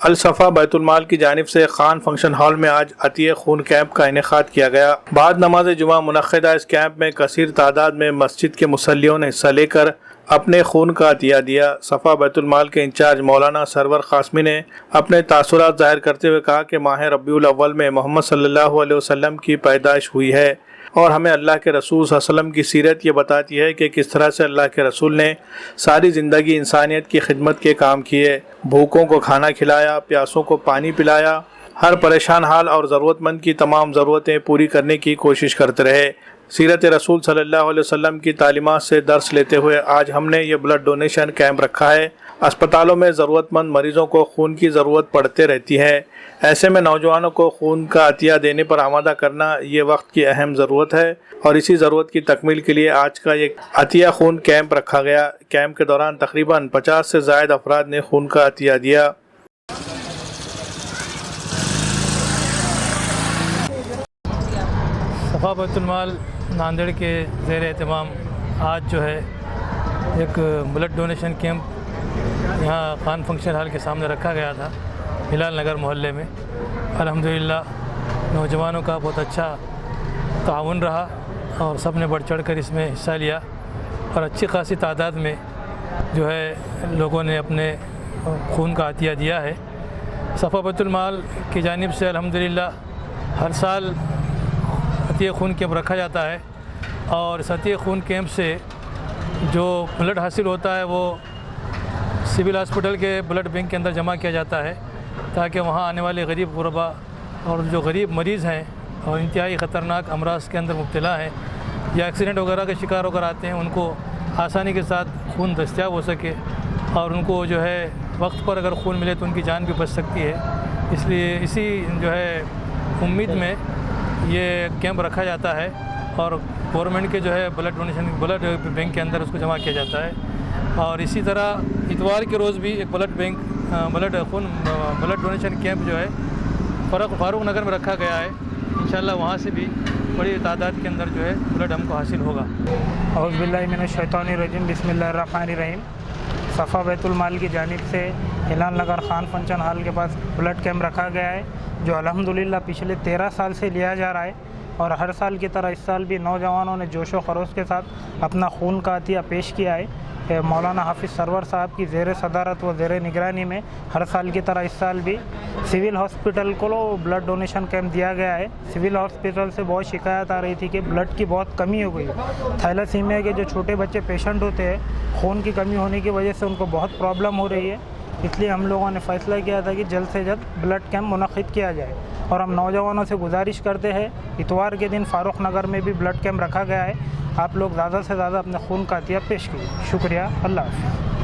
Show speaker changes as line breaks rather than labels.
الصفا بیت المال کی جانب سے خان فنکشن ہال میں آج عطیہ خون کیمپ کا انعقاد کیا گیا۔ بعد نماز جمعہ منعقدہ اس کیمپ میں کثیر تعداد میں مسجد کے مصلیوں نے حصہ لے کر اپنے خون کا عطیہ دیا۔ صفا بیت المال کے انچارج مولانا سرور قاسمی نے اپنے تاثرات ظاہر کرتے ہوئے کہا کہ ماہ ربیع الاول میں محمد صلی اللہ علیہ وسلم کی پیدائش ہوئی ہے اور ہمیں اللہ کے رسول صلی اللہ علیہ وسلم کی سیرت یہ بتاتی ہے کہ کس طرح سے اللہ کے رسول نے ساری زندگی انسانیت کی خدمت کے کام کیے، بھوکوں کو کھانا کھلایا، پیاسوں کو پانی پلایا، ہر پریشان حال اور ضرورت مند کی تمام ضرورتیں پوری کرنے کی کوشش کرتے رہے۔ سیرت رسول صلی اللہ علیہ وسلم کی تعلیمات سے درس لیتے ہوئے آج ہم نے یہ بلڈ ڈونیشن کیمپ رکھا ہے۔ اسپتالوں میں ضرورت مند مریضوں کو خون کی ضرورت پڑتے رہتی ہے، ایسے میں نوجوانوں کو خون کا عطیہ دینے پر آمادہ کرنا یہ وقت کی اہم ضرورت ہے اور اسی ضرورت کی تکمیل کے لیے آج کا یہ عطیہ خون کیمپ رکھا گیا۔ کیمپ کے دوران تقریباً 50 سے زائد افراد نے خون کا عطیہ دیا۔
صفا بیت المال ناندیڑ کے زیر اہتمام آج جو ہے ایک بلڈ ڈونیشن کیمپ یہاں خان فنکشن ہال کے سامنے رکھا گیا تھا ہلال نگر محلے میں۔ الحمدللہ نوجوانوں کا بہت اچھا تعاون رہا اور سب نے بڑھ چڑھ کر اس میں حصہ لیا اور اچھی خاصی تعداد میں جو ہے لوگوں نے اپنے خون کا عطیہ دیا ہے۔ صفا بیت المال کی جانب سے الحمدللہ ہر سال عطیہ خون کیمپ رکھا جاتا ہے اور اس عطیہ خون کیمپ سے جو بلڈ حاصل ہوتا ہے وہ سول ہاسپٹل کے بلڈ بینک کے اندر جمع کیا جاتا ہے تاکہ وہاں آنے والے غریب غربا اور جو غریب مریض ہیں اور انتہائی خطرناک امراض کے اندر مبتلا ہیں یا ایکسیڈنٹ وغیرہ کے شکار ہو کر آتے ہیں، ان کو آسانی کے ساتھ خون دستیاب ہو سکے اور ان کو جو ہے وقت پر اگر خون ملے تو ان کی جان بھی بچ سکتی ہے۔ اس لیے اسی جو ہے امید میں یہ کیمپ رکھا جاتا ہے اور گورنمنٹ کے جو ہے بلڈ بینک کے اندر اس کو جمع کیا جاتا ہے۔ اور اسی طرح اتوار کے روز بھی ایک بلڈ ڈونیشن کیمپ جو ہے فاروق نگر میں رکھا گیا ہے۔ انشاءاللہ وہاں سے بھی بڑی تعداد کے اندر جو ہے بلڈ ہم کو حاصل ہوگا۔
اعوذ باللہ من الشیطان الرجیم، بسم اللہ الرحمن الرحیم۔ صفا بیت المال کی جانب سے ہلال نگر خان فنکشن ہال کے پاس بلڈ کیمپ رکھا گیا ہے جو الحمدللہ پچھلے 13 سال سے لیا جا رہا ہے اور ہر سال کی طرح اس سال بھی نوجوانوں نے جوش و خروش کے ساتھ اپنا خون کا عطیہ پیش کیا ہے۔ مولانا حافظ سرور صاحب کی زیر صدارت و زیر نگرانی میں ہر سال کی طرح اس سال بھی سول ہاسپٹل کو بلڈ ڈونیشن کیمپ دیا گیا ہے۔ سول ہاسپٹل سے بہت شکایت آ رہی تھی کہ بلڈ کی بہت کمی ہو گئی، تھیلیسیمیا کے جو چھوٹے بچے پیشنٹ ہوتے ہیں خون کی کمی ہونے کی وجہ سے ان کو بہت پرابلم ہو رہی ہے۔ اس لیے ہم لوگوں نے فیصلہ کیا تھا کہ جلد سے جلد بلڈ کیمپ منعقد کیا جائے اور ہم نوجوانوں سے گزارش کرتے ہیں اتوار کے دن فاروق نگر میں بھی بلڈ کیمپ رکھا گیا ہے، آپ لوگ زیادہ سے زیادہ اپنے خون کا عطیہ پیش کیجیے۔ شکریہ، اللہ حافظ۔